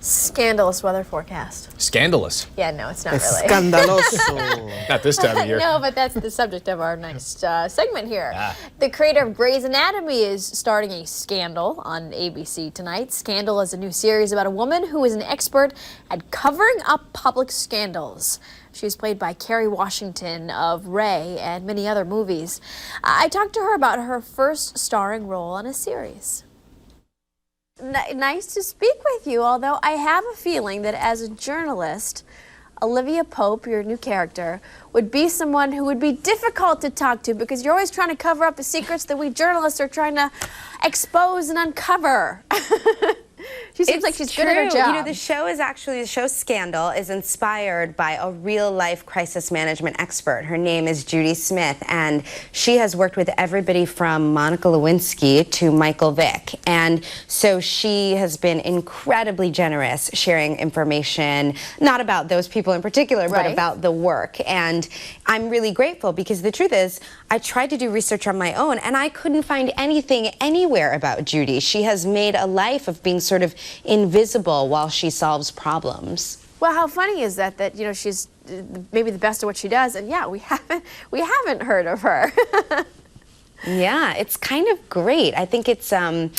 Scandalous weather forecast. Scandalous. Yeah, no, it's not really. Scandaloso. Not this time of year. No, but that's the subject of our next segment here. Ah. The creator of Grey's Anatomy is starting a Scandal on ABC tonight. Scandal is a new series about a woman who is an expert at covering up public scandals. She was played by Kerry Washington of Ray and many other movies. I talked to her about her first starring role in a series. Nice to speak with you, although I have a feeling that as a journalist, Olivia Pope, your new character, would be someone who would be difficult to talk to because you're always trying to cover up the secrets that we journalists are trying to expose and uncover. She seems like she's good at her job. You know, the show Scandal is inspired by a real-life crisis management expert. Her name is Judy Smith, and she has worked with everybody from Monica Lewinsky to Michael Vick. And so she has been incredibly generous sharing information, not about those people in particular, but about the work. And I'm really grateful because the truth is, I tried to do research on my own, and I couldn't find anything anywhere about Judy. She has made a life of being sort of invisible while she solves problems. Well, how funny is that you know, she's maybe the best at what she does, and yeah, we haven't heard of her. Yeah, it's kind of great. I think it says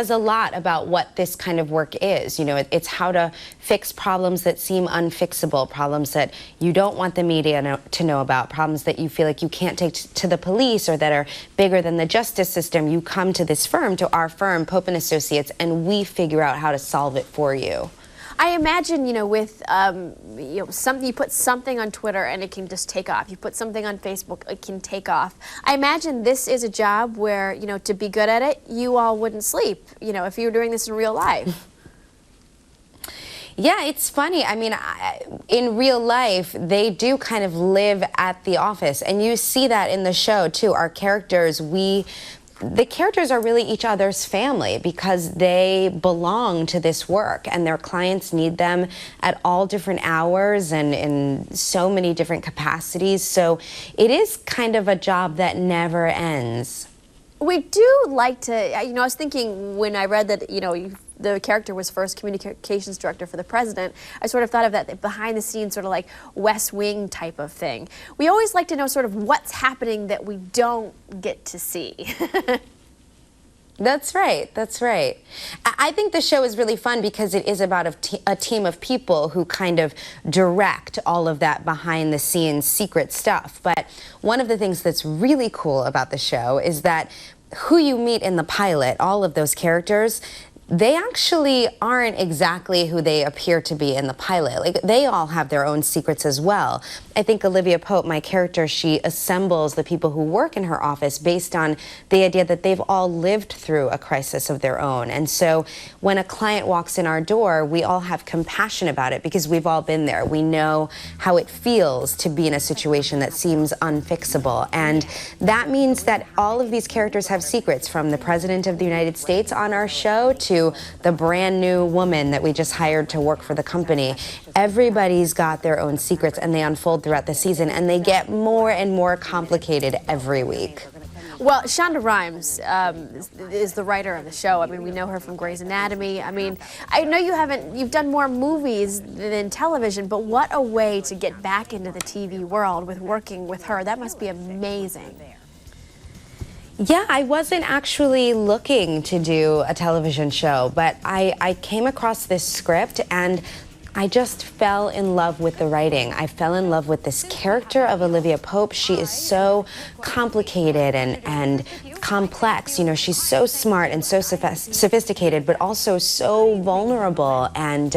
a lot about what this kind of work is. You know, it's how to fix problems that seem unfixable, problems that you don't want the media to know about, problems that you feel like you can't take to the police or that are bigger than the justice system. You come to this firm, to our firm, Pope & Associates, and we figure out how to solve it for you. I imagine, you know, with you put something on Twitter and it can just take off. You put something on Facebook, it can take off. I imagine this is a job where, you know, to be good at it, you all wouldn't sleep, you know, if you were doing this in real life. Yeah, it's funny. I mean, in real life, they do kind of live at the office, and you see that in the show too. Our characters, the characters are really each other's family because they belong to this work and their clients need them at all different hours and in so many different capacities. So it is kind of a job that never ends. We do like to, you know, I was thinking when I read that, you know, the character was first communications director for the president, I sort of thought of that behind the scenes sort of like West Wing type of thing. We always like to know sort of what's happening that we don't get to see. That's right. That's right. I think the show is really fun because it is about a team of people who kind of direct all of that behind the scenes secret stuff. But one of the things that's really cool about the show is that who you meet in the pilot, all of those characters, they actually aren't exactly who they appear to be in the pilot. Like, they all have their own secrets as well. I think Olivia Pope, my character, she assembles the people who work in her office based on the idea that they've all lived through a crisis of their own. And so when a client walks in our door, we all have compassion about it because we've all been there. We know how it feels to be in a situation that seems unfixable. And that means that all of these characters have secrets, from the President of the United States on our show to the brand new woman that we just hired to work for the company. Everybody's got their own secrets and they unfold throughout the season, and they get more and more complicated every week. Well, Shonda Rhimes is the writer of the show. I mean, we know her from Grey's Anatomy. I mean, I know you've done more movies than television, but what a way to get back into the TV world with working with her. That must be amazing. Yeah, I wasn't actually looking to do a television show, but I came across this script and I just fell in love with the writing. I fell in love with this character of Olivia Pope. She is so complicated and complex. You know, she's so smart and so sophisticated, but also so vulnerable and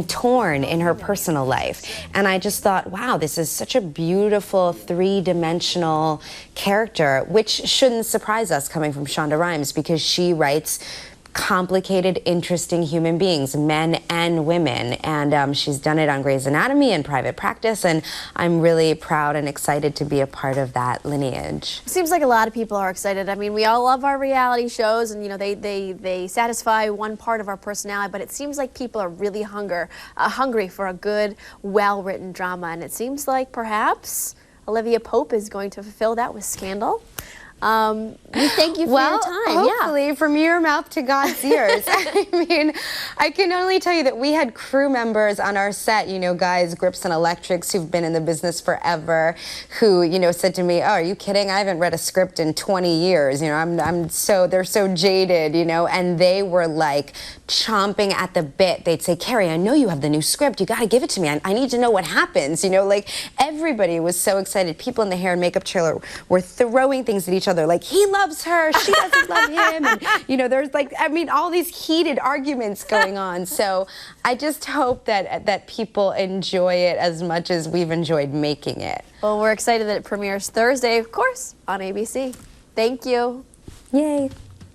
torn in her personal life. And I just thought, wow, this is such a beautiful three-dimensional character, which shouldn't surprise us coming from Shonda Rhimes, because she writes complicated, interesting human beings, men and women, and she's done it on Grey's Anatomy and Private Practice, and I'm really proud and excited to be a part of that lineage. Seems like a lot of people are excited. I mean, we all love our reality shows, and you know, they satisfy one part of our personality, but it seems like people are really hungry for a good, well-written drama, and it seems like perhaps Olivia Pope is going to fulfill that with Scandal. We thank you for your time. Hopefully from your mouth to God's ears. I mean, I can only tell you that we had crew members on our set, you know, guys, grips and electrics who've been in the business forever, who, you know, said to me, "Oh, are you kidding? I haven't read a script in 20 years. You know, they're so jaded, you know," and they were like chomping at the bit. They'd say, "Kerry, I know you have the new script. You got to give it to me. I need to know what happens." You know, like everybody was so excited. People in the hair and makeup trailer were throwing things at each other, like, he loves her, she doesn't love him, and you know, there's like, I mean, all these heated arguments going on. So I just hope that people enjoy it as much as we've enjoyed making it. Well, we're excited that it premieres Thursday, of course, on ABC. Thank you. Yay.